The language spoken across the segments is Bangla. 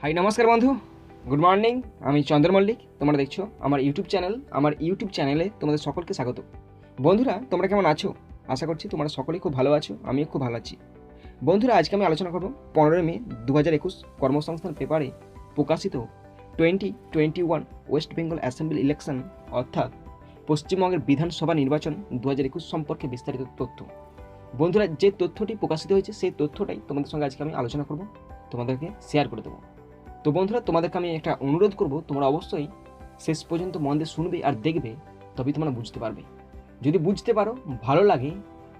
হাই নমস্কার বন্ধু, গুড মর্নিং। আমি চন্দ্র মল্লিক। তোমরা দেখছো আমার ইউটিউব চ্যানেল। আমার ইউটিউব চ্যানেলে তোমাদের সকলকে স্বাগত। বন্ধুরা, তোমরা কেমন আছো? আশা করছি তোমরা সকলেই খুব ভালো আছো, আমিও খুব ভালো আছি। বন্ধুরা, আজকে আমি আলোচনা করব 15 মে 2021 কর্মসংস্থান পেপারে প্রকাশিত 2021 ওয়েস্ট বেঙ্গল অ্যাসেম্বলি ইলেকশন অর্থাৎ পশ্চিমবঙ্গের বিধানসভা নির্বাচন 2021 সম্পর্কে বিস্তারিত তথ্য। বন্ধুরা, যে তথ্যটি প্রকাশিত হয়েছে সেই তথ্যটাই তোমাদের সঙ্গে আজকে আমি আলোচনা করব, তোমাদেরকে শেয়ার করে দেবো। তো বন্ধুরা, তোমাদেরকে আমি একটা অনুরোধ করব, তোমরা অবশ্যই শেষ পর্যন্ত মন দিয়ে শুনবে আর দেখবে, তবেই তোমরা বুঝতে পারবে। যদি বুঝতে পারো, ভালো লাগে,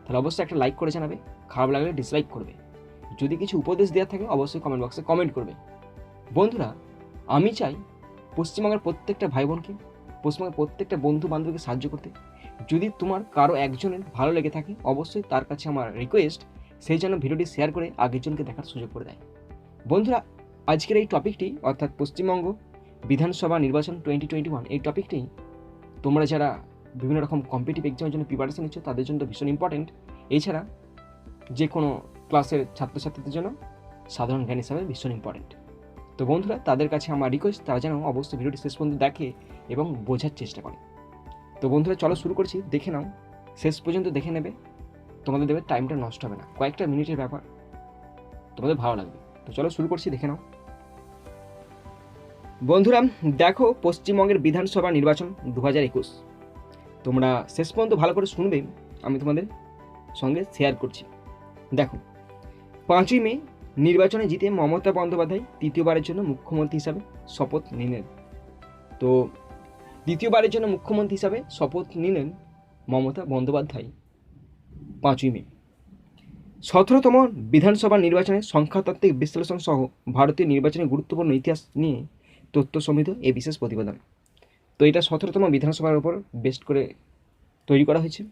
তাহলে অবশ্যই একটা লাইক করে জানাবে, খারাপ লাগলে ডিসলাইক করবে। যদি কিছু উপদেশ দেওয়ার থাকে অবশ্যই কমেন্ট বক্সে কমেন্ট করবে। বন্ধুরা, আমি চাই পশ্চিমবঙ্গের প্রত্যেকটা ভাই বোনকে, পশ্চিমবঙ্গের প্রত্যেকটা বন্ধু বান্ধবকে সাহায্য করতে। যদি তোমার কারো একজনের ভালো লেগে থাকে, অবশ্যই তার কাছে আমার রিকোয়েস্ট, সেই জন্য ভিডিওটি শেয়ার করে আগেরজনকে দেখার সুযোগ করে দেয়। বন্ধুরা, আজকের এই টপিকটি অর্থাৎ পশ্চিমবঙ্গ বিধানসভা নির্বাচন 2021 এই টপিকটি তোমরা যারা বিভিন্ন রকম কম্পিটিটিভ এক্সামের জন্য প্রিপারেশন নিচ্ছ তাদের জন্য ভীষণ ইম্পর্টেন্ট। এছাড়া যে কোনো ক্লাসের ছাত্রছাত্রীদের জন্য সাধারণ জ্ঞান হিসাবে ভীষণ ইম্পর্টেন্ট। তো বন্ধুরা, তাদের কাছে আমার রিকোয়েস্ট, তারা যেন অবশ্যই ভিডিওটি শেষ পর্যন্ত দেখে এবং বোঝার চেষ্টা করে। তো বন্ধুরা, চলো শুরু করছি। দেখে নাও, শেষ পর্যন্ত দেখে নেবে, তোমাদের দেবে টাইমটা নষ্ট হবে না, কয়েকটা মিনিটের ব্যাপার, তোমাদের ভালো লাগবে। তো চলো শুরু করছি, দেখে নাও। বন্ধুরা দেখো, পশ্চিমবঙ্গের বিধানসভা নির্বাচন 2021, তোমরা শেষ পর্যন্ত ভালো করে শুনবে, আমি তোমাদের সঙ্গে শেয়ার করছি। দেখো, 5ই মে নির্বাচনে জিতে মমতা বন্দ্যোপাধ্যায় তৃতীয়বারের জন্য মুখ্যমন্ত্রী হিসাবে শপথ নিলেন। তো দ্বিতীয়বারের জন্য মুখ্যমন্ত্রী হিসাবে শপথ নিলেন মমতা বন্দ্যোপাধ্যায় 5ই মে। 17তম বিধানসভা নির্বাচনের সংখ্যাতাত্ত্বিক বিশ্লেষণ সহ ভারতীয় নির্বাচনের গুরুত্বপূর্ণ ইতিহাস নিয়ে তথ্য সমৃদ্ধ এই বিশেষ প্রতিবেদন। তো এটা 17তম বিধানসভার উপর বেস্ট করে তৈরি করা হয়েছে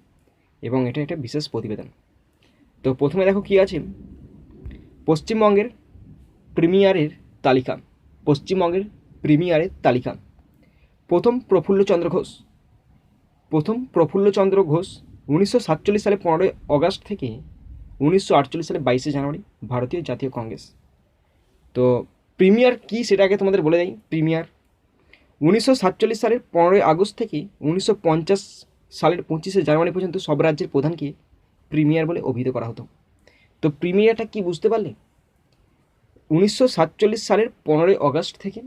এবং এটা একটা বিশেষ প্রতিবেদন। তো প্রথমে দেখো কি আছে, পশ্চিমবঙ্গের প্রিমিয়ারের তালিকা। পশ্চিমবঙ্গের প্রিমিয়ারের তালিকা। প্রথম প্রফুল্লচন্দ্র ঘোষ 1947 সালে 15 অগস্ট থেকে 1948 সালে 22 জানুয়ারি ভারতীয় জাতীয় কংগ্রেস। তো প্রিমিয়ার কি সেটা আগে তোমাদের বলে দেয়। প্রিমিয়ার 1947 সালের 15 আগস্ট থেকে 1950 সালের 25 জানুয়ারি পর্যন্ত সব রাজ্যের প্রধানকে প্রিমিয়ার বলে অভিহিত করা হতো। তো প্রিমিয়ারটা কি বুঝতে পারলে? 1947 সালের 15 আগস্ট থেকে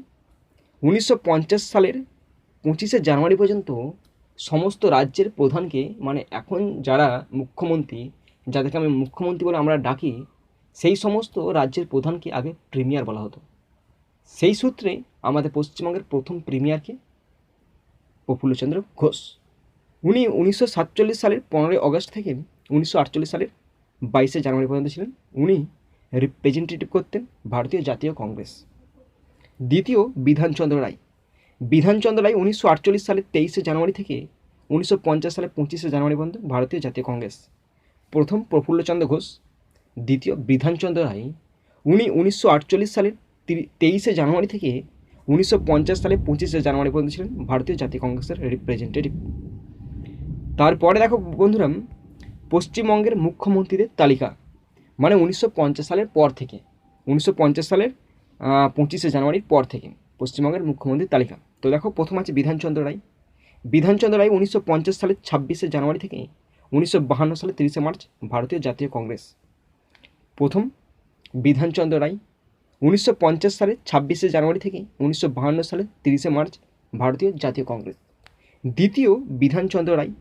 1950 সালের 25 জানুয়ারি পর্যন্ত সমস্ত রাজ্যের প্রধানকে, মানে এখন যারা মুখ্যমন্ত্রী, যাদেরকে আমি মুখ্যমন্ত্রী বলে আমরা ডাকি, সেই সমস্ত রাজ্যের প্রধানকে আগে প্রিমিয়ার বলা হতো। সেই সূত্রে আমাদের পশ্চিমবঙ্গের প্রথম প্রিমিয়ারকে প্রফুল্লচন্দ্র ঘোষ। উনি 1947 সালের 15 আগস্ট থেকে 1948 সালের 22 জানুয়ারি পর্যন্ত ছিলেন। উনি রিপ্রেজেন্টেটিভ করতেন ভারতীয় জাতীয় কংগ্রেস। দ্বিতীয়, বিধানচন্দ্র রায় 1948 সালের 23 জানুয়ারি থেকে 1950 সালের 25 জানুয়ারি পর্যন্ত ভারতীয় জাতীয় কংগ্রেস। প্রথম প্রফুল্লচন্দ্র ঘোষ, দ্বিতীয় বিধানচন্দ্র রায়। উনি 1948 সালের 23 জানুয়ারি থেকে 1950 সালে 25 জানুয়ারি পর্যন্ত ছিলেন ভারতীয় জাতীয় কংগ্রেসের রিপ্রেজেন্টেটিভ। তারপরে দেখো বন্ধুরা, পশ্চিমবঙ্গের মুখ্যমন্ত্রীদের তালিকা, মানে 1950 সালের পর থেকে, 1950 সালের 25 জানুয়ারির পর থেকে পশ্চিমবঙ্গের মুখ্যমন্ত্রীর তালিকা। তো দেখো, প্রথম আছে বিধানচন্দ্র রায়। 1950 সালের 26 জানুয়ারি থেকে 1952 সালের 30 মার্চ ভারতীয় জাতীয় কংগ্রেস। প্রথম বিধানচন্দ্র রায়, 1950 সালের 26 জানুয়ারি থেকে 1952 সালের 30 মার্চ ভারতীয় জাতীয় কংগ্রেস। দ্বিতীয় বিধানচন্দ্র রায়,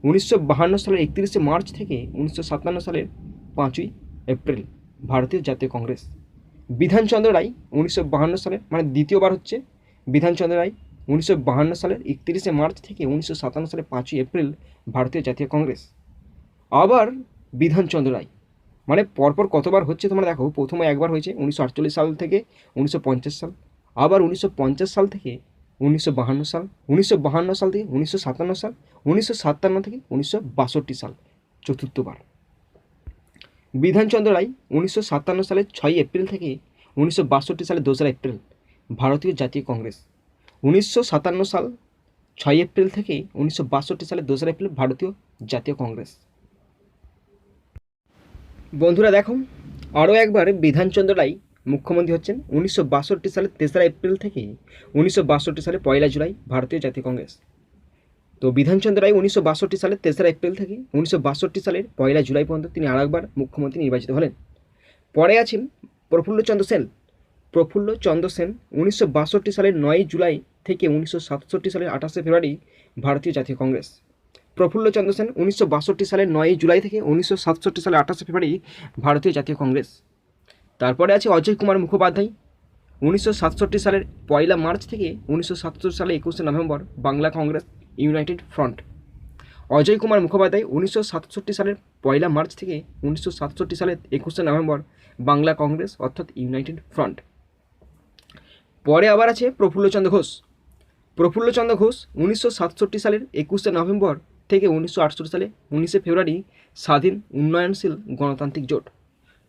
1952 সালের 31 মার্চ থেকে 1957 সালের 5ই এপ্রিল ভারতীয় জাতীয় কংগ্রেস। বিধানচন্দ্র রায় 1952 সালের, মানে দ্বিতীয়বার হচ্ছে বিধানচন্দ্র রায়, 1952 সালের 31 মার্চ থেকে 1957 সালের 5ই এপ্রিল ভারতীয় জাতীয় কংগ্রেস। আবার বিধানচন্দ্র রায়, মানে পরপর কতবার হচ্ছে তোমরা দেখো। প্রথমে একবার হয়েছে 1948 সাল থেকে 1950 সাল, আবার 1950 সাল থেকে 1952 সাল, 1952 সাল থেকে 1957 সাল, 1957 থেকে 1962 সাল চতুর্থবার। বিধানচন্দ্র রায় 1957 সালের 6 এপ্রিল থেকে 1962 সালের 2 এপ্রিল ভারতীয় জাতীয় কংগ্রেস। 1957 সাল 6 এপ্রিল থেকে 1962 সালের 2 এপ্রিল ভারতীয় জাতীয় কংগ্রেস। বন্ধুরা দেখো, আরও একবার বিধানচন্দ্র রায় মুখ্যমন্ত্রী হচ্ছেন 1962 সালের 3রা এপ্রিল থেকে 1962 সালের 1 জুলাই ভারতীয় জাতীয় কংগ্রেস। তো বিধানচন্দ্র রায় 1962 সালের 3রা এপ্রিল থেকে 1962 সালের 1 জুলাই পর্যন্ত তিনি আরেকবার মুখ্যমন্ত্রী নির্বাচিত হলেন। পরে আছেন প্রফুল্লচন্দ্র সেন। প্রফুল্লচন্দ্র সেন 1962 সালের 9 জুলাই থেকে 1967 সালের 28 ফেব্রুয়ারি ভারতীয় জাতীয় কংগ্রেস। প্রফুল্লচন্দ্র সেন 1962 সালের 9 জুলাই থেকে 1967 সালের 28 ফেব্রুয়ারি ভারতীয় জাতীয় কংগ্রেস। তারপরে আছে অজয় কুমার মুখোপাধ্যায়। 1967 সালের 1 মার্চ থেকে 1967 সালের 21 November Bangla Congress United front. Ajay Kumar Mukhopadhyay 1967 সালের 1 মার্চ থেকে 1967 সালের 21 নভেম্বর বাংলা কংগ্রেস অর্থাৎ ইউনাইটেড ফ্রন্ট। পরে আবার আছে প্রফুল্লচন্দ্র ঘোষ। প্রফুল্লচন্দ্র ঘোষ 1967 সালের 21 নভেম্বর থেকে 1968 সালে 19 ফেব্রুয়ারি স্বাধীন উন্নয়নশীল গণতান্ত্রিক জোট।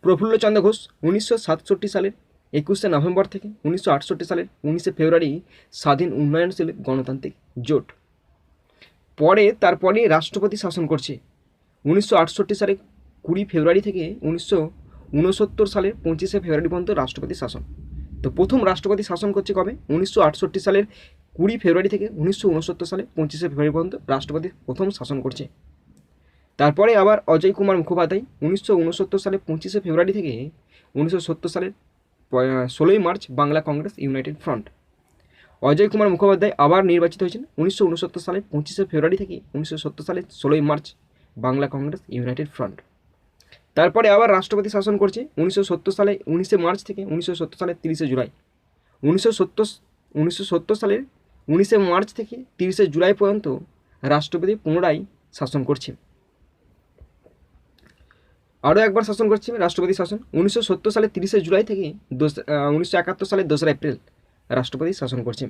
প্রফুল্লচন্দ্র ঘোষ 1967 সালের 21 নভেম্বর থেকে 1968 সালের 19 ফেব্রুয়ারি স্বাধীন উন্নয়নশীল গণতান্ত্রিক জোট। তারপরে রাষ্ট্রপতি শাসন করছে 1968 সালে 20 ফেব্রুয়ারি থেকে 1969 সালের 25 ফেব্রুয়ারি পর্যন্ত রাষ্ট্রপতি শাসন। তো প্রথম রাষ্ট্রপতি শাসন করছে কবে? 1968 সালের 20 ফেব্রুয়ারি থেকে 1969 সালে 25 ফেব্রুয়ারি পর্যন্ত রাষ্ট্রপতি প্রথম শাসন করছে। তারপরে আবার অজয় কুমার মুখোপাধ্যায় 1969 সালে 25 ফেব্রুয়ারি থেকে 1970 সালের 16 March Bangla Congress United front. Ajay Kumar Mukhopadhyay আবার নির্বাচিত হয়েছেন 1969 সালের 25 ফেব্রুয়ারি থেকে 1970 সালের 16 March Bangla Congress United front. তারপরে আবার রাষ্ট্রপতি শাসন করছে 1970 সালে 19 মার্চ থেকে 1970 সালের 30 জুলাই। 1970 সালের 19 মার্চ থেকে 30 জুলাই পর্যন্ত রাষ্ট্রপতি পুনরায় শাসন করছে। আরও একবার শাসন করছে রাষ্ট্রপতি শাসন 1970 সালের 30 জুলাই থেকে 1971 সালের 2রা এপ্রিল রাষ্ট্রপতি শাসন করছে।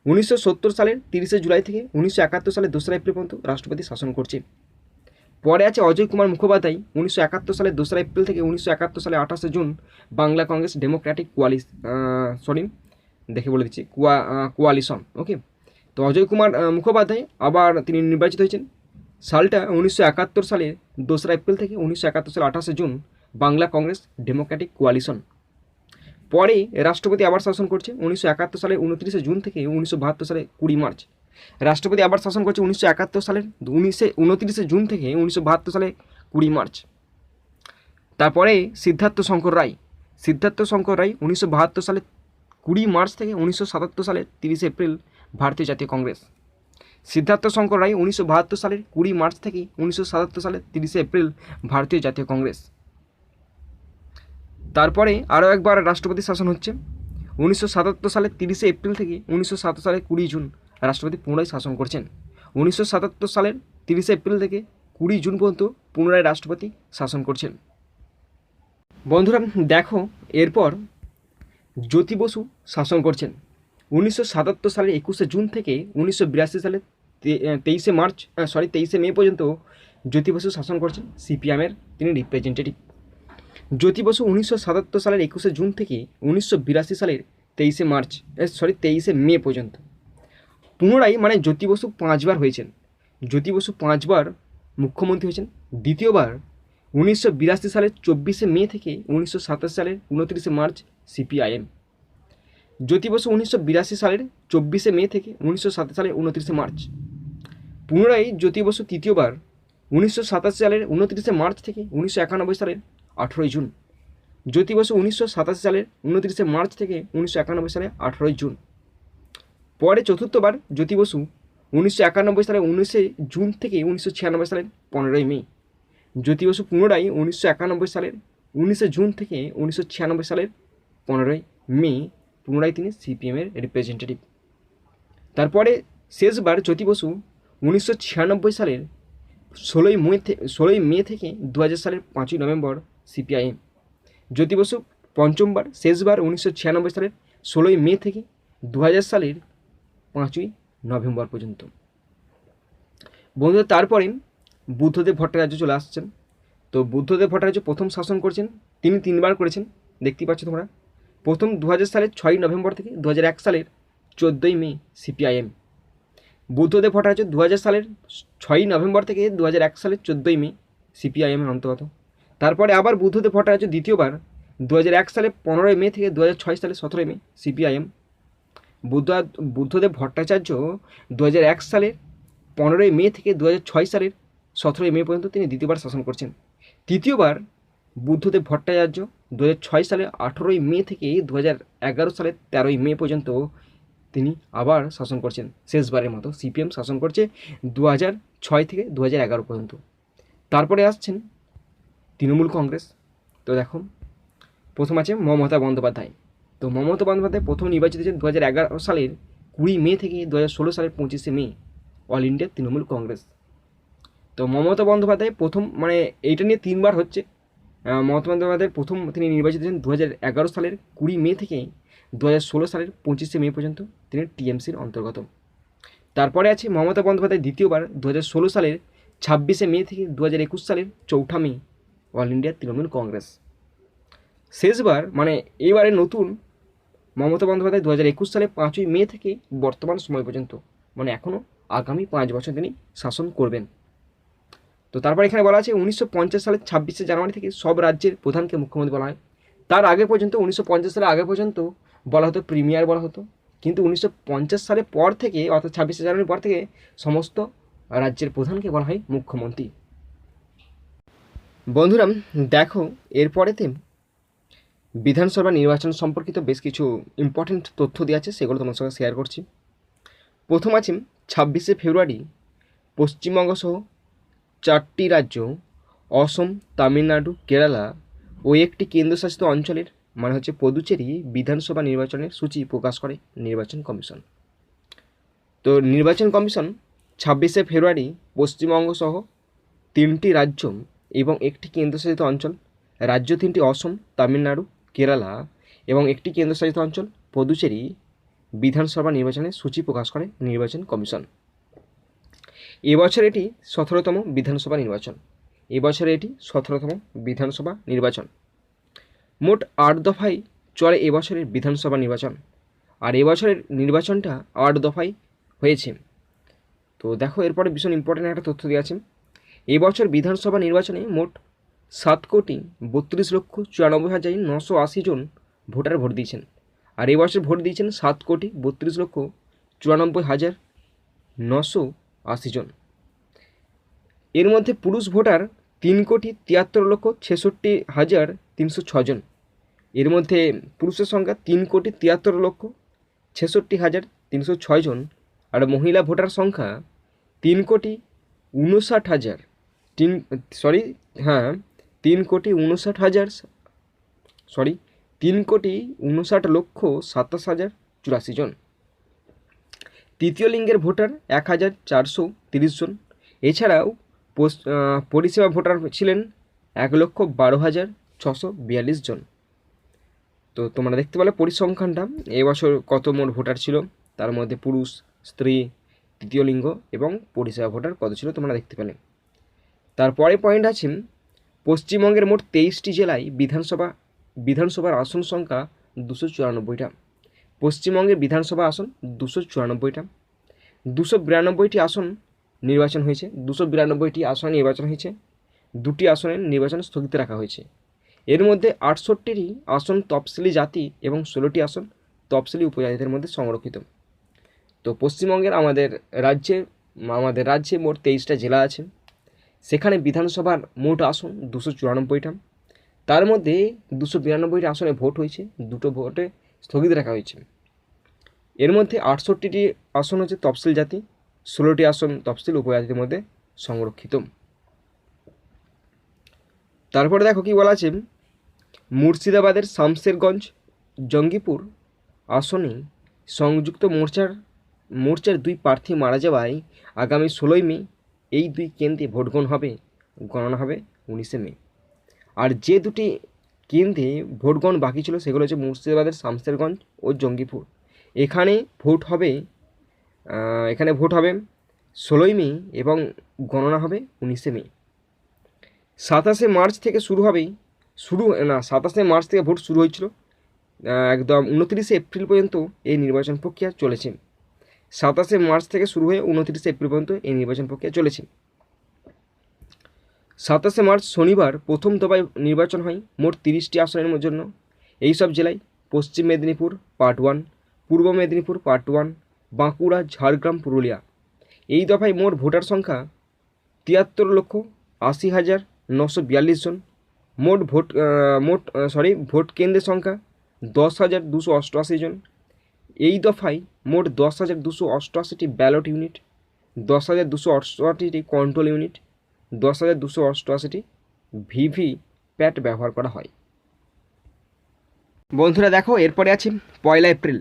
1970 সালের 30 জুলাই থেকে 1971 সালের 2রা এপ্রিল পর্যন্ত রাষ্ট্রপতি শাসন করছে। পরে আছে অজয় কুমার মুখোপাধ্যায় 1971 সালের 2রা এপ্রিল থেকে 1971 সালের 28 জুন Bangla Congress Democratic Coalition. Okay, তো অজয় কুমার মুখোপাধ্যায় আবার তিনি নির্বাচিত হয়েছেন সালটা 1971 সালের 2রা এপ্রিল থেকে 1971 সালের 28 জুন বাংলা কংগ্রেস ডেমোক্রেটিক কোয়ালিশন। পরে রাষ্ট্রপতি আবার শাসন করছে 1971 সালের 29 জুন থেকে 1972 সালের 20 মার্চ। রাষ্ট্রপতি আবার শাসন করছে 1971 সালের 29 জুন থেকে 1972 সালে 20 মার্চ। তারপরে সিদ্ধার্থ শঙ্কর রায় 1972 সালে 20 মার্চ থেকে 1977 সালের 30 এপ্রিল ভারতীয় জাতীয় কংগ্রেস। সিদ্ধার্থ শঙ্কর রায় 1972 সালের 20 মার্চ থেকে 1977 সালের 30 এপ্রিল ভারতীয় জাতীয় কংগ্রেস। তারপরে আরও একবার রাষ্ট্রপতি শাসন হচ্ছে 1977 সালের 30 এপ্রিল থেকে 1977 সালের 20 জুন রাষ্ট্রপতি পুনরায় শাসন করছেন। 1977 সালের 30 এপ্রিল থেকে 20 জুন পর্যন্ত পুনরায় রাষ্ট্রপতি শাসন করছেন। বন্ধুরা দেখো, এরপর জ্যোতি বসু শাসন করছেন 1977 সালের 21 জুন থেকে 1982 সালের 23 মে পর্যন্ত জ্যোতি বসু শাসন করছেন। সিপিএমের তিনি রিপ্রেজেন্টেটিভ। জ্যোতি বসু 1977 সালের 21 জুন থেকে 1982 সালের 23 মে পর্যন্ত পুনরায় জ্যোতি বসু 5 বার হয়েছেন। জ্যোতি বসু 5 বার মুখ্যমন্ত্রী হয়েছেন। দ্বিতীয়বার 1982 সালের 24 মে থেকে 1987 সালের 29 মার্চ সিপিআইএম। জ্যোতি বসু 1982 সালের 24 মে থেকে 1987 সালের 29 মার্চ। পুনরায় জ্যোতি বসু তৃতীয়বার 1987 সালের 29 মার্চ থেকে 1991 সালের 18 জুন। জ্যোতি বসু 1987 সালের 29 মার্চ থেকে 1991 সালের 18 জুন। পরে চতুর্থবার জ্যোতি বসু 1991 সালের 19 জুন থেকে 1996 সালের 15 মে। জ্যোতি বসু পুনরায় 1991 সালের 19 জুন থেকে 1996 সালের 15 মে পুনরায় তিনি সিপিএমের রিপ্রেজেন্টেটিভ। তারপরে শেষবার জ্যোতি বসু 1996 সালের 16 মে থেকে 2000 সালের 5 নভেম্বর সিপিআইএম। জ্যোতি বসু পঞ্চমবার শেষবার 1996 সালের 16 মে থেকে 2000 সালের 5 নভেম্বর পর্যন্ত। বন্ধুরা তারপরে বুদ্ধদেব ভট্টাচার্য চলে আসছেন। তো বুদ্ধদেব ভট্টাচার্য প্রথম শাসন করছেন, তিনি 3 বার করেছেন, দেখতে পাচ্ছ তোমরা। প্রথম 2000 সালের 6 নভেম্বর থেকে 2001 সালের 14 মে সিপিআইএম। বুদ্ধদেব ভট্টাচার্য 2000 সালের 6 নভেম্বর থেকে 2001 সালের 14 মে সিপিআইএমের অন্তর্গত। তারপরে আবার বুদ্ধদেব ভট্টাচার্য দ্বিতীয়বার 2001 সালে 15 মে থেকে 2006 সালে 17 মে সিপিআইএম। বুদ্ধদেব ভট্টাচার্য 2001 সালের 15 মে থেকে 2006 সালের 17 মে পর্যন্ত তিনি দ্বিতীয়বার শাসন করছেন। তৃতীয়বার বুদ্ধদেব ভট্টাচার্য 2006 সালে 18 মে থেকে 2011 সালের 13 মে পর্যন্ত তিনি আবার শাসন করছেন। শেষবারের মতো সিপিএম শাসন করছে 2006 থেকে 2011 পর্যন্ত। তারপরে আসছেন তৃণমূল কংগ্রেস। তো দেখো, প্রথম আছে মমতা বন্দ্যোপাধ্যায়। তো মমতা বন্দ্যোপাধ্যায় প্রথম নির্বাচিত হয়েছেন 2011 সালের 20 মে থেকে 2016 সালের 25 মে, অল ইন্ডিয়া তৃণমূল কংগ্রেস। তো মমতা বন্দ্যোপাধ্যায় প্রথম, মানে এইটা নিয়ে 3বার হচ্ছে। মমতা বন্দ্যোপাধ্যায় প্রথম তিনি নির্বাচিত হয়েছেন 2011 সালের 20 মে থেকে 2016 সালের 25 মে পর্যন্ত তিনি টিএমসির অন্তর্গত। তারপরে আছে মমতা বন্দ্যোপাধ্যায় দ্বিতীয়বার 2016 সালের 26 মে থেকে 2021 সালের 4 মে, অল ইন্ডিয়া তৃণমূল কংগ্রেস। শেষবার, মানে এবারে নতুন মমতা বন্দ্যোপাধ্যায় 2021 সালের 5 মে থেকে বর্তমান সময় পর্যন্ত, মানে এখনও আগামী 5 বছর তিনি শাসন করবেন। তো তারপর এখানে বলা আছে 1950 সালের 26 জানুয়ারি থেকে সব রাজ্যের প্রধানকে মুখ্যমন্ত্রী বলা হয়। তার আগে পর্যন্ত 1950 সালের আগে পর্যন্ত বলা হতো প্রিমিয়ার বলা হতো, কিন্তু 1950 সালের পর থেকে, অর্থাৎ 26 জানুয়ারির পর থেকে সমস্ত রাজ্যের প্রধানকে বলা হয় মুখ্যমন্ত্রী। বন্ধুরা দেখো, এরপরেতে বিধানসভা নির্বাচন সম্পর্কিত বেশ কিছু ইম্পর্টেন্ট তথ্য দেওয়া আছে, সেগুলো তোমার সঙ্গে শেয়ার করছি। প্রথম আছে 26 ফেব্রুয়ারি পশ্চিমবঙ্গ সহ 4টি রাজ্য, অসম, তামিলনাড়ু, কেরালা ও একটি কেন্দ্রশাসিত অঞ্চলের, মানে হচ্ছে পুদুচেরি, বিধানসভা নির্বাচনের সূচি প্রকাশ করে নির্বাচন কমিশন। তো নির্বাচন কমিশন 26 ফেব্রুয়ারি পশ্চিমবঙ্গ সহ 3টি রাজ্য এবং একটি কেন্দ্রশাসিত অঞ্চল, রাজ্য 3টি অসম, তামিলনাড়ু, কেরালা এবং একটি কেন্দ্রশাসিত অঞ্চল পুদুচেরি, বিধানসভা নির্বাচনের সূচি প্রকাশ করে নির্বাচন কমিশন। এবছর এটি 17তম বিধানসভা নির্বাচন। বিধানসভা নির্বাচন মোট 8 দফায় চলে এবছরের বিধানসভা নির্বাচন, আর এবছরের নির্বাচনটা 8 দফায় হয়েছে। তো দেখো, এরপরে ভীষণ ইম্পর্টেন্ট একটা তথ্য দেওয়া আছে। এবছর বিধানসভা নির্বাচনে মোট 7,94,94,980 জন ভোটার ভোট দিয়েছেন, আর এবছর ভোট দিয়েছেন 7,32,94,980 জন। এর মধ্যে পুরুষ ভোটার 3,73,66,306 জন। এর মধ্যে পুরুষের সংখ্যা 3,73,66,306 জন, আর মহিলা ভোটার সংখ্যা 3,59,27,084 জন। তৃতীয় লিঙ্গের ভোটার 1,430 জন। এছাড়াও পরিষেবা ভোটার ছিলেন 1,12,642 জন। তো তোমরা দেখতে পেলে পরিসংখ্যানটা এবছর কত মোট ভোটার ছিল, তার মধ্যে পুরুষ, স্ত্রী, তৃতীয় লিঙ্গ এবং পরিষেবা ভোটার কত ছিল তোমরা দেখতে পেলে। তারপরে পয়েন্ট আছে পশ্চিমবঙ্গের মোট 23টি জেলায় বিধানসভার আসন সংখ্যা 294টা। পশ্চিমবঙ্গের বিধানসভা আসন 294টা। 292টি আসন নির্বাচন হয়েছে। 292টি আসন নির্বাচন হয়েছে। 2টি আসনের নির্বাচন স্থগিত রাখা হয়েছে। এর মধ্যে 68টি আসন তফসিলি জাতি এবং 16টি আসন তফসিলি উপজাতিদের মধ্যে সংরক্ষিত। তো পশ্চিমবঙ্গের আমাদের রাজ্যে মোট 23টা জেলা আছে। সেখানে বিধানসভার মোট আসন 294টা। তার মধ্যে 292টি আসনে ভোট হয়েছে, 2টো ভোটে স্থগিত রাখা হয়েছে। এর মধ্যে 68টি আসন হচ্ছে তফসিল জাতি, 16টি আসন তফসিল উপজাতিদের মধ্যে সংরক্ষিত। তারপরে দেখো কি বলা আছে, মুর্শিদাবাদের শামশেরগঞ্জ জঙ্গিপুর আসনে সংযুক্ত মোর্চার 2 প্রার্থী মারা যাওয়ায় আগামী 16 মে এই 2 কেন্দ্রে ভোট গণনা হবে 19 মে। আর যে 2টি কেন্দ্রে ভোট গ্রহণ বাকি ছিল সেগুলো হচ্ছে মুর্শিদাবাদের শামশেরগঞ্জ ও জঙ্গিপুর। এখানে ভোট হবে 16 মে এবং গণনা হবে 19 মে। 27 মার্চ থেকে 27 মার্চ থেকে ভোট শুরু হয়েছিল, একদম 29 এপ্রিল পর্যন্ত এই নির্বাচন প্রক্রিয়া চলেছে। 27 মার্চ থেকে শুরু হয়ে 29 এপ্রিল পর্যন্ত এই নির্বাচন প্রক্রিয়া চলেছে। 27 মার্চ শনিবার প্রথম দফায় নির্বাচন হয় মোট 30টি আসনের জন্য। এই সব জেলায় পশ্চিম মেদিনীপুর পার্ট 1, পূর্ব মেদিনীপুর পার্ট 1, বাঁকুড়া, ঝাড়গ্রাম, পুরুলিয়া। এই দফায় মোট ভোটার সংখ্যা 73,80,942 জন। ভোট কেন্দ্রের সংখ্যা 10,288 জন। এই দফায় মোট 10,288টি ব্যালট ইউনিট, 10,288টি কন্ট্রোল ইউনিট, 10,288টি ভিভি প্যাট ব্যবহার করা হয়। বন্ধুরা দেখো, এরপরে আছে 1 এপ্রিল,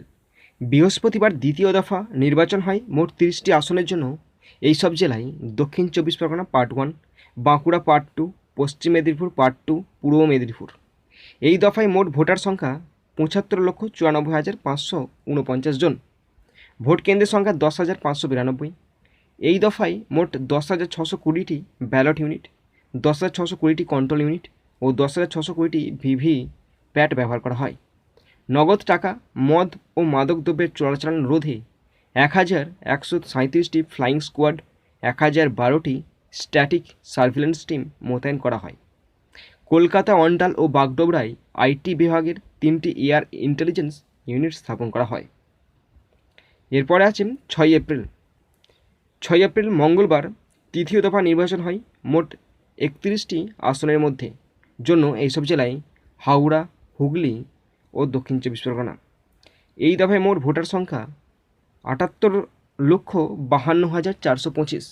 বৃহস্পতিবার দ্বিতীয় দফা নির্বাচন হয় মোট 30টি আসনের জন্য। এই সব জেলায় দক্ষিণ 24 পরগনা পার্ট 1, বাঁকুড়া পার্ট 2, পশ্চিম মেদিনীপুর পার্ট 2, পূর্ব মেদিনীপুর। এই দফায় মোট ভোটার সংখ্যা 75,94,549 জন। ভোট কেন্দ্রের সংখ্যা 10,592। এই দফায় মোট 10,620টি ব্যালট ইউনিট, 10,620টি কন্ট্রোল ইউনিট ও 10,620টি ভিভি প্যাট ব্যবহার করা হয়। নগদ টাকা, মদ ও মাদক দ্রব্যের চোরাচালান রোধে 1,137টি ফ্লাইং স্কোয়াড, 1,012টি স্ট্যাটিক সার্ভিলেন্স টিম মোতায়েন করা হয়। কলকাতা, অন্ডাল ও বাগডোগরায় আইটি বিভাগের 3টি এয়ার ইন্টেলিজেন্স ইউনিট স্থাপন করা হয়। এরপরে আছে 6 এপ্রিল। 6 এপ্রিল মঙ্গলবার তৃতীয় দফা নির্বাচন হয় মোট 31টি আসনের মধ্যে জন্য। এইসব জেলায় হাওড়া, হুগলি ও দক্ষিণ 24 পরগনা। এই দফায় মোট ভোটার সংখ্যা 78,52,425।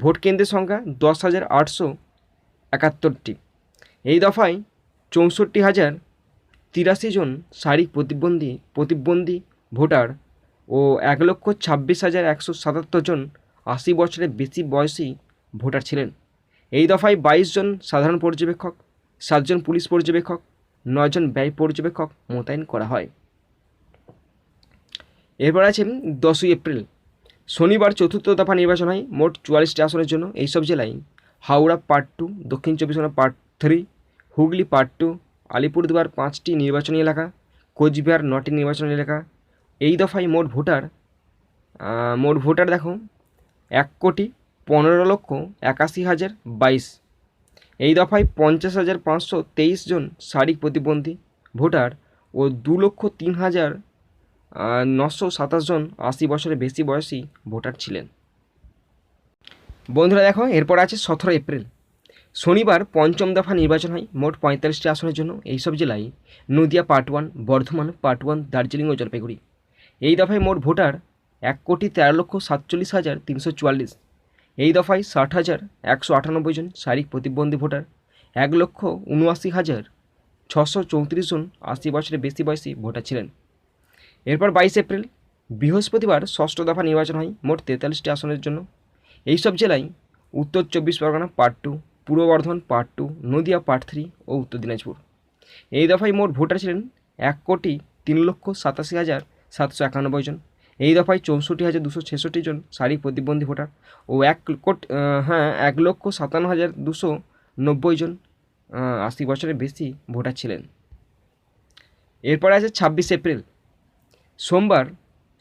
ভোট কেন্দ্রের সংখ্যা 10,871টি। এই দফায় 64,083 জন শারীরিক প্রতিবন্ধী ভোটার ও 1,26,177 জন 80 বছরের বেশি বয়সী ভোটার ছিলেন। এই দফায় 22 জন সাধারণ পর্যবেক্ষক, 7 জন পুলিশ পর্যবেক্ষক, 9 জন ব্যয় পর্যবেক্ষক মোতায়েন করা হয়। এরপর আছে 10 এপ্রিল, শনিবার চতুর্থ দফা নির্বাচন হয় মোট 44টি আসনের জন্য। এইসব জেলায় হাওড়া পার্ট 2, দক্ষিণ 24 পরগনা পার্ট 3, হুগলি পার্ট 2, আলিপুরদুয়ার 5টি নির্বাচনী এলাকা, কোচবিহার 9টি নির্বাচনী এলাকা। এই দফায় মোট ভোটার দেখো 1,15,81,022। এই দফায় 50,523 জন শারীরিক প্রতিবন্ধী ভোটার ও 2,03,927 জন 80 বছরের বেশি বয়সী ভোটার ছিলেন। বন্ধুরা দেখো, এরপর আছে 17 এপ্রিল, শনিবার পঞ্চম দফা নির্বাচন হয় মোট 45টি আসনের জন্য। এইসব জেলায় নদিয়া পার্ট 1, বর্ধমান পার্ট 1, দার্জিলিং ও জলপাইগুড়ি। এই দফায় মোট ভোটার 1,13,47,344। এই দফায় 60,198 জন শারীরিক প্রতিবন্ধী ভোটার, 1,79,634 জন 80 বছরের বেশি বয়সী ভোটার ছিলেন। এরপর 22 এপ্রিল, বৃহস্পতিবার ষষ্ঠ দফা নির্বাচন হয় মোট 43টি আসনের জন্য। এইসব জেলায় উত্তর 24 পরগনা পার্ট 2, পূর্ব বর্ধমান পার্ট 2, নদিয়া পার্ট 3 ও উত্তর দিনাজপুর। এই দফায় মোট ভোটার ছিলেন 1,03,87,791 জন। এই দফায় 64,266 জন শারীরিক প্রতিবন্ধী ভোটার ও 1,57,290 জন 80 বছরের বেশি ভোটার ছিলেন। এরপরে আছে 26 এপ্রিল, সোমবার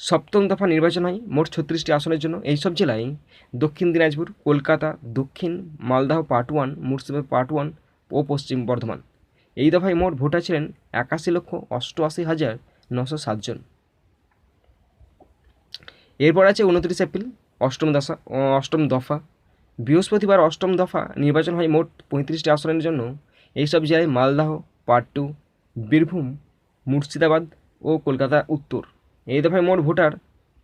সপ্তম দফা নির্বাচন হয় মোট 36টি আসনের জন্য। এইসব জেলায় দক্ষিণ দিনাজপুর, কলকাতা, দক্ষিণ মালদহ পার্ট 1, মুর্শিদাবাদ পার্ট 1 ও পশ্চিম বর্ধমান। এই দফায় মোট ভোটার ছিলেন 81,88,907 জন। এরপর আছে 29 এপ্রিল, অষ্টম দফা। বৃহস্পতিবার অষ্টম দফা নির্বাচন হয় মোট 35টি আসনের জন্য। এইসব জেলায় মালদহ পার্ট 2, বীরভূম, মুর্শিদাবাদ ও কলকাতা উত্তর। এই দফায় মোট ভোটার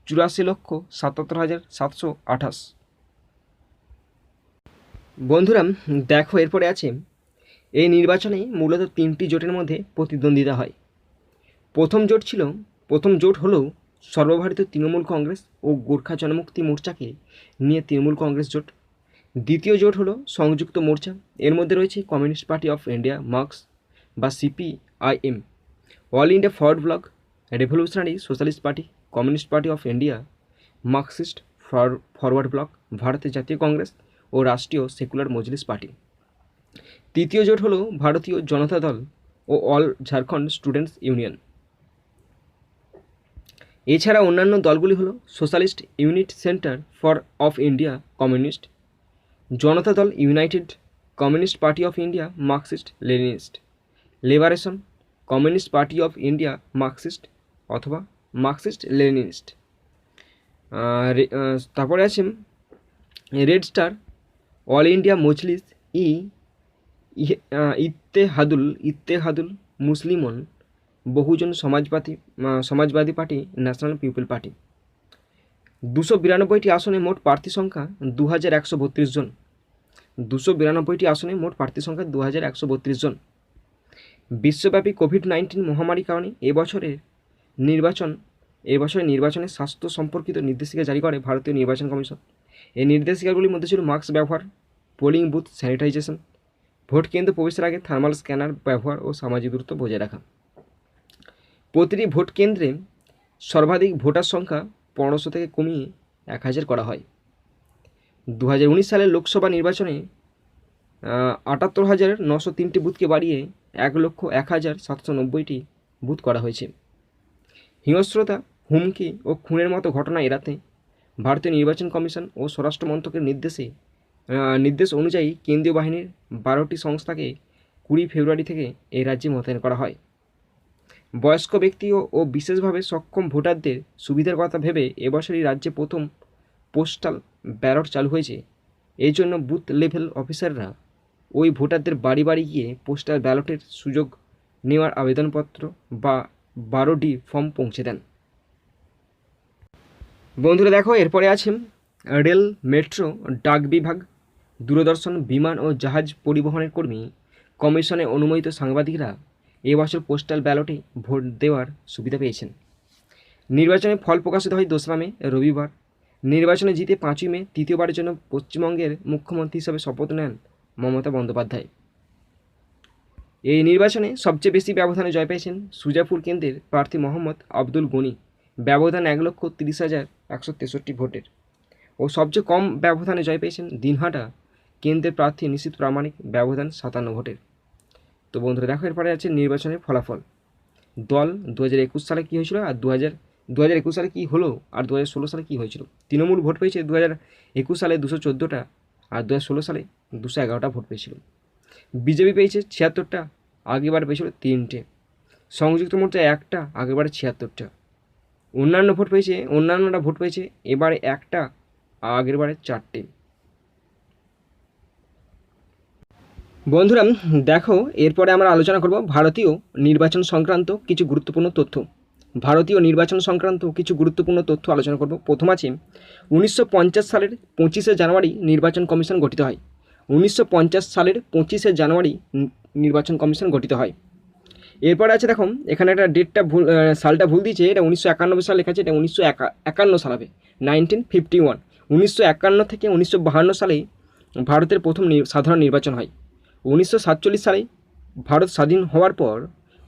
84,77,728। বন্ধুরা দেখো, এরপরে আছে এই নির্বাচনে মূলত 3টি জোটের মধ্যে প্রতিদ্বন্দ্বিতা হয়। প্রথম জোট হলো সর্বভারতীয় তৃণমূল কংগ্রেস ও গোর্খা জনমুক্তি মোর্চাকে নিয়ে তৃণমূল কংগ্রেস জোট। দ্বিতীয় জোট হলো সংযুক্ত মোর্চা। এর মধ্যে রয়েছে communist Party of India marks বা CPIM, all India forward block, revolutionary socialist party, communist Party of India, Marxist forward block, ভারতের জাতীয় কংগ্রেস ও রাষ্ট্রীয় সেকুলার মজলিস পার্টি। তৃতীয় জোট হলো ভারতীয় জনতা দল ও অল ঝাড়খণ্ড স্টুডেন্টস ইউনিয়ন। এছাড়া অন্যান্য দলগুলি হলো Socialist Unit Centre of India Communist, Janata Dal United, Communist Party of India Marxist Leninist. Liberation Communist Party of India Marxist অথবা মার্কসিস্ট লেনিনিস্ট। তারপরে আছে Red Star All India Majlis Ittehadul Muslimeen Bahujan Samajwadi Party National People Party. 292টি আসনে মোট প্রার্থী সংখ্যা 2132 জন। 292টি আসনে মোট প্রার্থী সংখ্যা 2132 জন। বিশ্বব্যাপী কোভিড-19 মহামারীর কারণে এবছরের নির্বাচনে স্বাস্থ্য সম্পর্কিত নির্দেশিকা জারি করে ভারতীয় নির্বাচন কমিশন। এই নির্দেশিকাগুলির মধ্যে ছিল মাস্ক ব্যবহার, পোলিং বুথ স্যানিটাইজেশন, ভোট কেন্দ্র প্রবেশের আগে থার্মাল স্ক্যানার ব্যবহার ও সামাজিক দূরত্ব বজায় রাখা। প্রতিটি ভোট কেন্দ্রে সর্বাধিক ভোটার সংখ্যা 1500 থেকে কমিয়ে 1000 করা হয়। 2019 সালের লোকসভা নির্বাচনে 78,903টি বুথকে বাড়িয়ে 1,01,790টি বুথ করা হয়েছে। হিংস্রতা, হুমকি ও খুনের মতো ঘটনা এড়াতে ভারতীয় নির্বাচন কমিশন ও স্বরাষ্ট্র মন্ত্রকের নির্দেশ অনুযায়ী কেন্দ্রীয় বাহিনীর 12টি সংস্থাকে 20 ফেব্রুয়ারি থেকে এই রাজ্যে মোতায়েন করা হয়। বয়স্ক ব্যক্তি ও বিশেষভাবে সক্ষম ভোটারদের সুবিধার কথা ভেবে এবছরই রাজ্যে প্রথম পোস্টাল ব্যালট চালু হয়েছে। এই জন্য বুথ লেভেল অফিসাররা ওই ভোটারদের বাড়ি বাড়ি গিয়ে পোস্টাল ব্যালটের সুযোগ নেওয়ার আবেদনপত্র বা 12D ফর্ম পৌঁছে দেন। বন্ধুরা দেখো, এরপরে আছে রেল, মেট্রো, ডাক বিভাগ, দূরদর্শন, বিমান ও জাহাজ পরিবহনের কর্মী কমিশনে অনুমোদিত সাংবাদিকরা এবছর পোস্টাল ব্যালটে ভোট দেওয়ার সুবিধা পেয়েছেন। নির্বাচনের ফল প্রকাশিত হয় 2রা মে রবিবার। নির্বাচনে জিতে 5ই মে তৃতীয়বারের জন্য পশ্চিমবঙ্গের মুখ্যমন্ত্রী হিসাবে শপথ নেন মমতা বন্দ্যোপাধ্যায়। এই নির্বাচনে সবচেয়ে বেশি ব্যবধানে জয় পেয়েছেন সুজাপুর কেন্দ্রের প্রার্থী মোহাম্মদ আব্দুল গনি, ব্যবধান 1,30,163 ভোটের। ও সবচেয়ে কম ব্যবধানে জয় পেয়েছেন দিনহাটা কেন্দ্রের প্রার্থী নিশীথ প্রামাণিক, ব্যবধান 57 ভোটের। তো বন্ধুরা দেখো, এরপরে আছে নির্বাচনের ফলাফল। দল 2021 সালে কী হয়েছিল আর 2021 সালে কী হলো আর 2016 সালে কী হয়েছিল। তৃণমূল ভোট পেয়েছে 2021 সালে 214টা আর 2016 সালে 211টা ভোট পেয়েছিল। বিজেপি পেয়েছে 76টা, আগেরবার পেয়েছিল 3টে। সংযুক্ত মোর্চা 1টা, আগেরবারে 76টা। অন্যান্যরা ভোট পেয়েছে এবারে 1টা, আগেরবারে 4টে। বন্ধুরা দেখো, এরপরে আমরা আলোচনা করব ভারতীয় নির্বাচন সংক্রান্ত কিছু গুরুত্বপূর্ণ তথ্য। আলোচনা করব। প্রথম আছে 1950 সালের 25শে জানুয়ারি নির্বাচন কমিশন গঠিত হয়। 1950 সালের 25শে জানুয়ারি নির্বাচন কমিশন গঠিত হয়। এরপরে আছে দেখো, এখানে একটা সালটা ভুল দিয়েছে, এটা 1991 সাল লেখা আছে, এটা 1951 সাল হবে, 1951। 1951 থেকে 1952 সালে ভারতের প্রথম সাধারণ নির্বাচন হয়। 1947 সালে ভারত স্বাধীন হওয়ার পর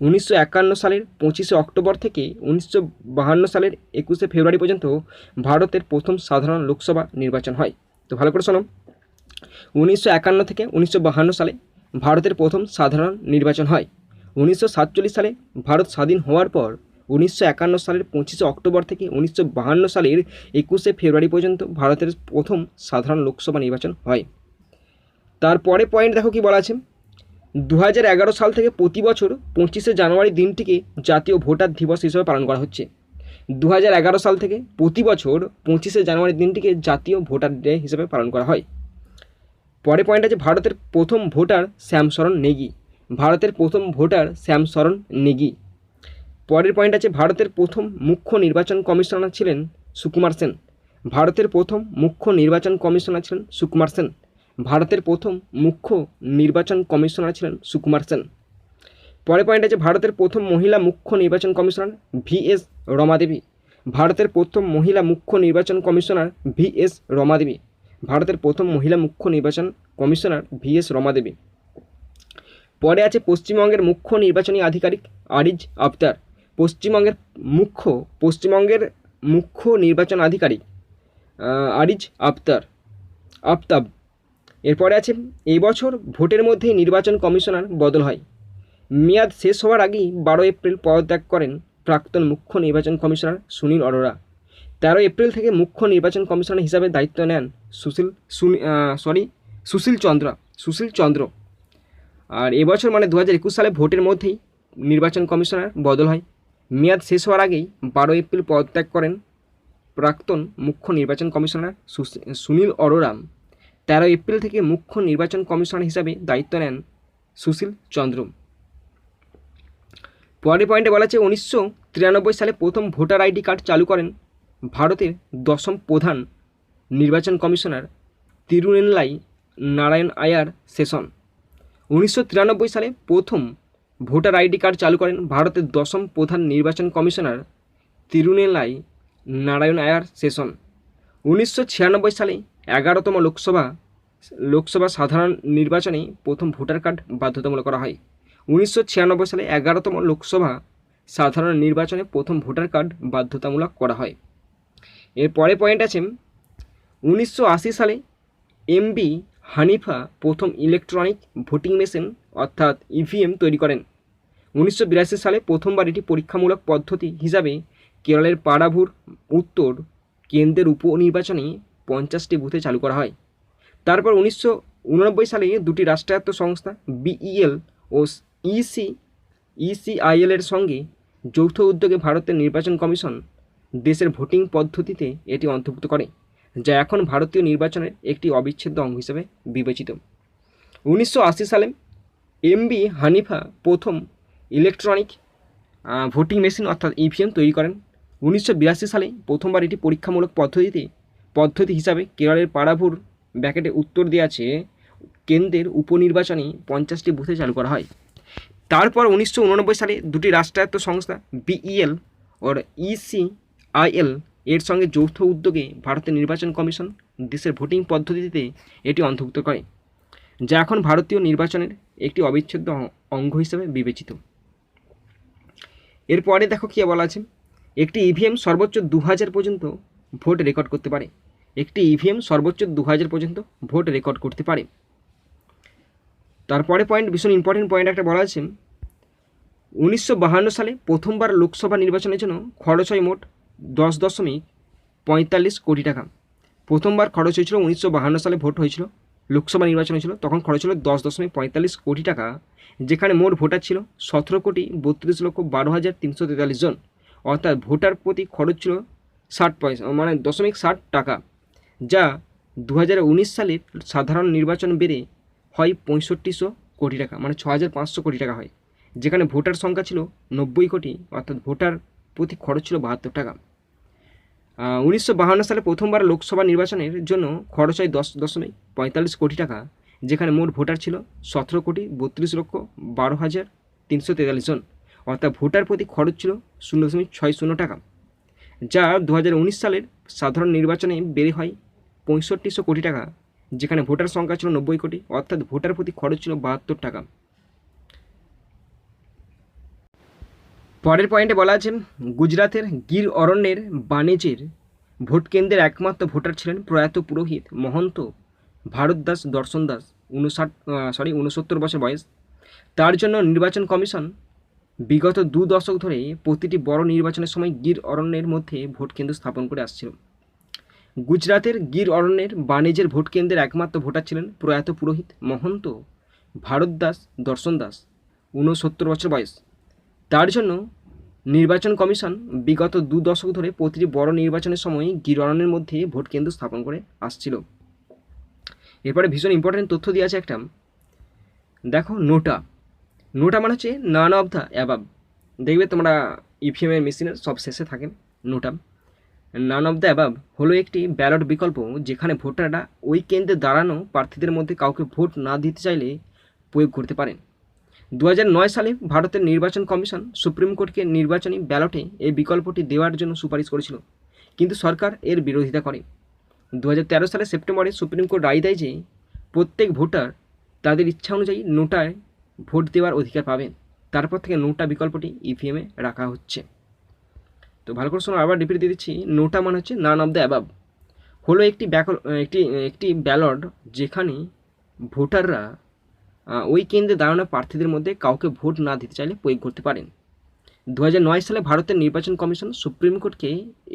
1951 সালের 25শে অক্টোবর থেকে 1952 সালের 21শে ফেব্রুয়ারি পর্যন্ত ভারতের প্রথম সাধারণ লোকসভা নির্বাচন হয়। তো ভালো করে শোনো, 1951 থেকে 1952 সালে ভারতের প্রথম সাধারণ নির্বাচন হয়। 1947 সালে ভারত স্বাধীন হওয়ার পর 1951 সালের 25শে অক্টোবর থেকে 1952 সালের 21শে ফেব্রুয়ারি পর্যন্ত ভারতের প্রথম সাধারণ লোকসভা নির্বাচন হয়। তারপরে পয়েন্ট দেখো কি বলা আছে, 2011 সাল থেকে প্রতি বছর 25শে জানুয়ারি দিনটিকে জাতীয় ভোটার দিবস হিসেবে পালন করা হচ্ছে। 2011 সাল থেকে প্রতি বছর 25শে জানুয়ারি দিনটিকে জাতীয় ভোটার ডে হিসেবে পালন করা হয়। পরে পয়েন্ট আছে ভারতের প্রথম ভোটার শ্যামশরণ নেগি। পরের পয়েন্ট আছে ভারতের প্রথম মুখ্য নির্বাচন কমিশনার ছিলেন সুকুমার সেন। পরের পয়েন্ট আছে ভারতের প্রথম মহিলা মুখ্য নির্বাচন কমিশনার VS রমাদেবী। পরে আছে পশ্চিমবঙ্গের মুখ্য নির্বাচনী আধিকারিক আরিজ আফতাব। এরপরে আছে এই বছর ভোটের মধ্যেই নির্বাচন কমিশনার বদল হয়। মেয়াদ শেষ হওয়ার আগেই 12 এপ্রিল পদত্যাগ করেন প্রাক্তন মুখ্য নির্বাচন কমিশনার সুনীল অরোরা। 13 এপ্রিল থেকে মুখ্য নির্বাচন কমিশনার হিসাবে দায়িত্ব নেন সুশীল চন্দ্র। আর এবছর মানে 2021 সালে ভোটের মধ্যেই নির্বাচন কমিশনার বদল হয়। মেয়াদ শেষ হওয়ার আগেই 12 এপ্রিল পদত্যাগ করেন প্রাক্তন মুখ্য নির্বাচন কমিশনার সুনীল অরোরা। 13 এপ্রিল থেকে মুখ্য নির্বাচন কমিশনার হিসাবে দায়িত্ব নেন সুশীল চন্দ্র। পরের পয়েন্টে বলা আছে 1993 সালে প্রথম ভোটার আইডি কার্ড চালু করেন ভারতের 10ম প্রধান নির্বাচন কমিশনার তিরুনেললাই নারায়ণ আয়ার সেশন। 1993 সালে প্রথম ভোটার আইডি কার্ড চালু করেন ভারতের 10ম প্রধান নির্বাচন কমিশনার তিরুনেললাই নারায়ণ আয়ার সেশন। 1996 সালে 11তম লোকসভা সাধারণ নির্বাচনে প্রথম ভোটার কার্ড বাধ্যতামূলক করা হয়। 1996 সালে 11তম লোকসভা সাধারণ নির্বাচনে প্রথম ভোটার কার্ড বাধ্যতামূলক করা হয়। এর পরে পয়েন্ট আছে 1980 সালে এমবি হানিফা প্রথম ইলেকট্রনিক ভোটিং মেশিন অর্থাৎ ইভিএম তৈরি করেন। 1982 সালে প্রথমবার এটি পরীক্ষামূলক পদ্ধতি হিসাবে কেরলের পাড়াভুর উত্তর কেন্দ্রের উপনির্বাচনে 50টি বুথে চালু করা হয়। তারপর 1989 সালে দুটি রাষ্ট্রায়ত্ত সংস্থা বিইএল ও ইসিআইএল এর সঙ্গে যৌথ উদ্যোগে ভারতের নির্বাচন কমিশন দেশের ভোটিং পদ্ধতিতে এটি অন্তর্ভুক্ত করে, যা এখন ভারতীয় নির্বাচনের একটি অবিচ্ছেদ্য অঙ্গ হিসেবে বিবেচিত। 1980 সালে এমবি হানিফা প্রথম ইলেকট্রনিক ভোটিং মেশিন অর্থাৎ ইভিএম তৈরি করেন। 1982 সালে প্রথমবার এটি পরীক্ষামূলক পদ্ধতি হিসাবে কেরলের পাড়াভুর উত্তর দিয়ে আছে কেন্দ্রের উপনির্বাচনে 50টি বুথে চালু করা হয়। তারপর 1989 সালে দুটি রাষ্ট্রায়ত্ত সংস্থা বিইএল ও ইসিআইএল এর সঙ্গে যৌথ উদ্যোগে ভারতের নির্বাচন কমিশন দেশের ভোটিং পদ্ধতিতে এটি অন্তর্ভুক্ত করে, যা এখন ভারতীয় নির্বাচনের একটি অবিচ্ছেদ্য অঙ্গ হিসেবে বিবেচিত। এরপরে দেখো কী বলা আছে, একটি ইভিএম সর্বোচ্চ 2000 পর্যন্ত ভোট রেকর্ড করতে পারে। একটি ইভিএম সর্বোচ্চ 2000 পর্যন্ত ভোট রেকর্ড করতে পারে। তারপরে পয়েন্ট, ভীষণ ইম্পর্টেন্ট পয়েন্ট একটা বলা আছে 1952 সালে প্রথমবার লোকসভা নির্বাচনের জন্য খরচ হয় মোট 10.45 কোটি টাকা। প্রথমবার খরচ হয়েছিল 1952 সালে ভোট হয়েছিল, লোকসভা নির্বাচন হয়েছিল, তখন খরচ ছিল 10.45 কোটি টাকা, যেখানে মোট ভোটার ছিল 17,32,12,343 জন, অর্থাৎ ভোটার প্রতি খরচ ছিল 60 পয়সা মানে 0.60 টাকা, যা 2019 সালের সাধারণ নির্বাচন বেড়ে হয় 6500 কোটি টাকা মানে 6500 কোটি টাকা হয়, যেখানে ভোটার সংখ্যা ছিল 90 কোটি, অর্থাৎ ভোটার প্রতি খরচ ছিল 72 টাকা। 1952 সালে প্রথমবার লোকসভা নির্বাচনের জন্য খরচ হয় 10.45 কোটি টাকা, যেখানে মোট ভোটার ছিল 17,32,12,343 জন, অর্থাৎ ভোটার প্রতি খরচ ছিল 0.60 টাকা, যা 2019 সালের সাধারণ নির্বাচনে বেড়ে হয় 6500 কোটি টাকা, যেখানে ভোটার সংখ্যা ছিল 90 কোটি, অর্থাৎ ভোটার প্রতি খরচ ছিল 72 টাকা। পরের পয়েন্টে বলা আছে গুজরাতের গির অরণ্যের বানেজের ভোট কেন্দ্রের একমাত্র ভোটার ছিলেন প্রয়াত পুরোহিত মহন্ত ভারতদাস দর্শন দাস, 69 বছর বয়স। তার জন্য নির্বাচন কমিশন বিগত 2 দশক ধরে প্রতিটি বড় নির্বাচনের সময় গির অরণ্যের মধ্যে ভোট কেন্দ্র স্থাপন করে আসছিল। গুজরাতের গির অরণ্যের বানেজের ভোট কেন্দ্রের একমাত্র ভোটার ছিলেন প্রয়াত পুরোহিত মহন্ত ভারতদাস দর্শন দাস, 69 বছর বয়স। তার জন্য নির্বাচন কমিশন বিগত 2 দশক ধরে প্রতিটি বড় নির্বাচনের সময় গির অরণ্যের মধ্যে ভোট কেন্দ্র স্থাপন করে আসছিল। এরপরে ভীষণ ইম্পর্টেন্ট তথ্য দিয়ে আছে একটা, দেখো নোটা মানে হচ্ছে নান অফ দ্য অ্যাবাব। দেখবে তোমরা ইভিএমের মেশিনের সব শেষে থাকে নোটা। নান অফ দ্য অ্যাবাব হলো একটি ব্যালট বিকল্প, যেখানে ভোটাররা ওই কেন্দ্রে দাঁড়ানো প্রার্থীদের মধ্যে কাউকে ভোট না দিতে চাইলে প্রয়োগ করতে পারেন। 2009 সালে ভারতের নির্বাচন কমিশন সুপ্রিম কোর্টকে নির্বাচনী ব্যালটে এই বিকল্পটি দেওয়ার জন্য সুপারিশ করেছিল, কিন্তু সরকার এর বিরোধিতা করে। 2013 সালে সেপ্টেম্বরে সুপ্রিম কোর্ট রায় দেয় যে প্রত্যেক ভোটার তাদের ইচ্ছা অনুযায়ী নোটায় ভোট দেওয়ার অধিকার পাবেন। তারপর থেকে নোটা বিকল্পটি ইভিএমে রাখা হচ্ছে। তো ভালো করে শোনো, আবার রিপিট দিয়ে দিচ্ছি। নোটা মানে হচ্ছে নান অফ দ্য অ্যাবাব, হলো একটি ব্যালট যেখানে ভোটাররা ওই কেন্দ্রে দাঁড়ানো প্রার্থীদের মধ্যে কাউকে ভোট না দিতে চাইলে প্রয়োগ করতে পারেন। 2009 সালে ভারতের নির্বাচন কমিশন সুপ্রিম কোর্টকে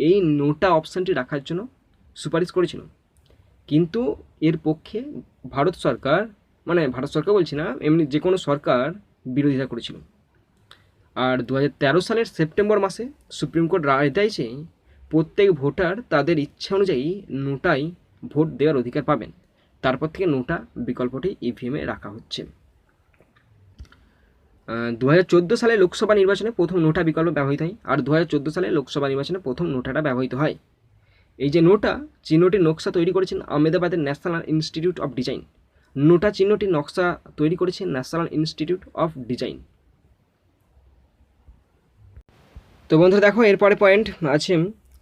এই নোটা অপশানটি রাখার জন্য সুপারিশ করেছিল, কিন্তু এর পক্ষে ভারত সরকার, মানে ভারত সরকার বলছি না, এমনি যে কোনো সরকার বিরোধিতা করেছিল। আর 2013 সালের সেপ্টেম্বর মাসে সুপ্রিম কোর্ট রায় দেয় যে প্রত্যেক ভোটার তাদের ইচ্ছা অনুযায়ী নোটায় ভোট দেওয়ার অধিকার পাবেন। তারপর থেকে নোটা বিকল্পটি ইভিএমে রাখা হচ্ছে। 2014 সালে লোকসভা নির্বাচনে প্রথম নোটা বিকল্প ব্যবহৃত হয়, আর 2014 সালে লোকসভা নির্বাচনে প্রথম নোটাটা ব্যবহৃত হয়। এই যে নোটা চিহ্নটির নকশা তৈরি করেছেন আহমেদাবাদের ন্যাশনাল ইনস্টিটিউট অফ ডিজাইন। নোটা চিহ্নটির নকশা তৈরি করেছে ন্যাশনাল ইনস্টিটিউট অফ ডিজাইন। তো বন্ধুরা দেখো, এরপরে পয়েন্ট আছে,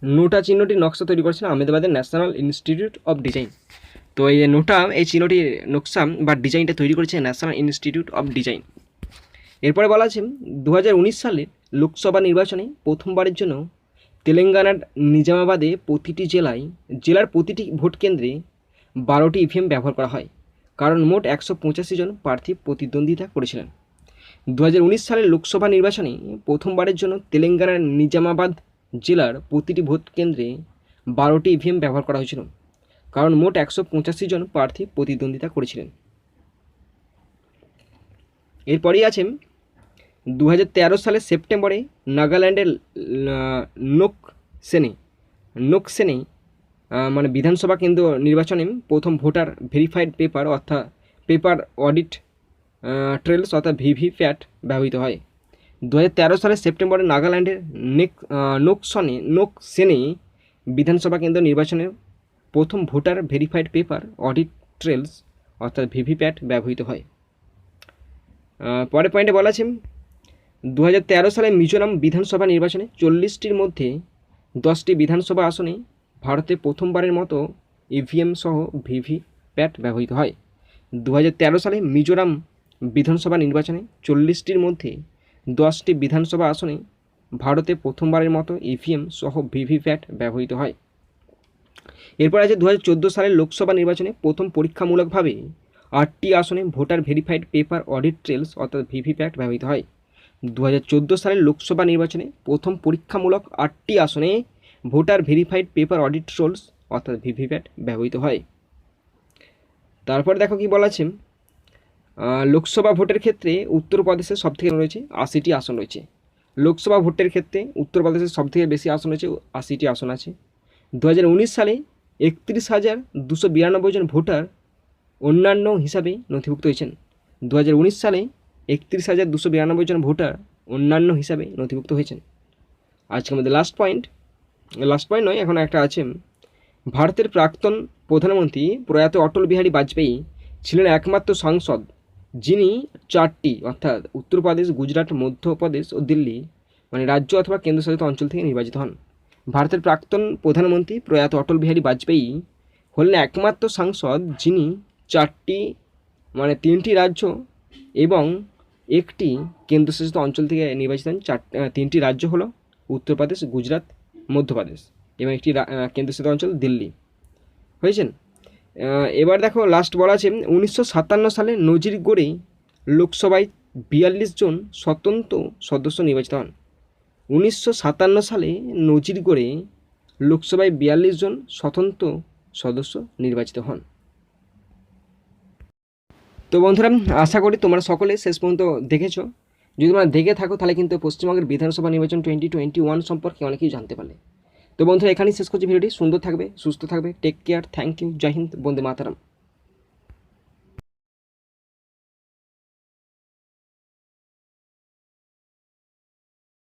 নোটা চিহ্নটির নকশা তৈরি করেছেন আহমেদাবাদের ন্যাশনাল ইনস্টিটিউট অফ ডিজাইন। তো এই নোটা, এই চিহ্নটির নকশা বা ডিজাইনটা তৈরি করেছে ন্যাশনাল ইনস্টিটিউট অফ ডিজাইন। এরপরে বলা আছে 2019 সালে লোকসভা নির্বাচনে প্রথমবারের জন্য তেলেঙ্গানার নিজামাবাদে জেলার প্রতিটি ভোট কেন্দ্রে 12টি ইভিএম ব্যবহার করা হয়, কারণ মোট 185 জন প্রার্থী প্রতিদ্বন্দ্বিতা করেছিলেন। 2019 সালের লোকসভা নির্বাচনে প্রথমবারের জন্য তেলেঙ্গানার নিজামাবাদ জেলার প্রতিটি ভোট কেন্দ্রে 12টি ইভিএম ব্যবহার করা হয়েছিল, কারণ মোট 185 জন প্রার্থী প্রতিদ্বন্দ্বিতা করেছিলেন। এরপরেই আছে 2013 সালের সেপ্টেম্বরে নাগাল্যান্ডের নোকসেনে মানে বিধানসভা কেন্দ্র নির্বাচনে প্রথম ভোটার ভেরিফাইড পেপার অর্থাৎ পেপার অডিট ট্রেলস অর্থাৎ ভিভিপ্যাট ব্যবহৃত হয়। 2013 সালের সেপ্টেম্বরে নাগাল্যান্ডের নোকসেনে বিধানসভা কেন্দ্র নির্বাচনে প্রথম voter verified paper audit trails অর্থাৎ ভিভিপ্যাট ব্যবহৃত হয়। পরের পয়েন্টে বলা আছে 2013 সালে মিজোরাম বিধানসভা নির্বাচনে 40টির মধ্যে 10টি বিধানসভা আসনে ভারতে প্রথমবারের মতো ইভিএম সহ ভিভিপ্যাট ব্যবহৃত হয়। 2013 সালে মিজোরাম বিধানসভা নির্বাচনে 40টির মধ্যে 10টি বিধানসভা আসনে ভারতে প্রথমবারের মতো ইভিএম সহ ভিভিপ্যাট ব্যবহৃত হয়। এরপর আছে 2014 সালের লোকসভা নির্বাচনে প্রথম পরীক্ষামূলকভাবে 8টি আসনে voter verified paper audit trails অর্থাৎ ভিভিপ্যাট ব্যবহৃত হয়। 2014 সালের লোকসভা নির্বাচনে প্রথম পরীক্ষামূলক 8টি আসনে voter verified paper audit trails অর্থাৎ ভিভিপ্যাট ব্যবহৃত হয়। তারপর দেখো কি বলা আছে, লোকসভা ভোটের ক্ষেত্রে উত্তরপ্রদেশের সবথেকে রয়েছে 80টি আসন রয়েছে। লোকসভা ভোটের ক্ষেত্রে উত্তরপ্রদেশের সবথেকে বেশি আসন রয়েছে, 80টি আসন আছে। 2019 সালে 31,292 জন ভোটার অন্যান্য হিসাবে নথিভুক্ত হয়েছেন। 2019 সালে 31,292 জন ভোটার অন্যান্য হিসাবে নথিভুক্ত হয়েছেন। আজকে আমাদের লাস্ট পয়েন্ট নয়, এখন একটা আছে, ভারতের প্রাক্তন প্রধানমন্ত্রী প্রয়াত অটল বিহারী বাজপেয়ী ছিলেন একমাত্র সাংসদ যিনি 4টি অর্থাৎ উত্তরপ্রদেশ, গুজরাট, মধ্যপ্রদেশ ও দিল্লি মানে রাজ্য অথবা কেন্দ্রশাসিত অঞ্চল থেকে নির্বাচিত হন। ভারতের প্রাক্তন প্রধানমন্ত্রী প্রয়াত অটল বিহারী বাজপেয়ী হলেন একমাত্র সাংসদ যিনি 4টি মানে 3টি রাজ্য এবং একটি কেন্দ্রশাসিত অঞ্চল থেকে নির্বাচিত হন। 3টি রাজ্য হলো উত্তরপ্রদেশ, গুজরাট, মধ্যপ্রদেশ এবং একটি কেন্দ্রশাসিত অঞ্চল দিল্লি হয়েছেন। এবার দেখো লাস্ট বলা আছে 1957 সালে নজির গড়ে লোকসভায় 42 জন স্বতন্ত্র সদস্য নির্বাচিত হন। 1957 সালে নজির গড়ে লোকসভায় 42 জন স্বতন্ত্র সদস্য নির্বাচিত হন। তো বন্ধুরা, আশা করি তোমরা সকলে শেষ পর্যন্ত দেখেছো। যদি তোমরা দেখে থাকো তাহলে কিন্তু পশ্চিমবঙ্গের বিধানসভা নির্বাচন 2021 সম্পর্কে অনেকেই জানতে পারলে। তো বন্ধুরা, এখানেই শেষ করছি ভিডিওটি। সুন্দর থাকবে, সুস্থ থাকবে, টেক কেয়ার, থ্যাংক ইউ, জয় হিন্দ, বন্দে মাতরম।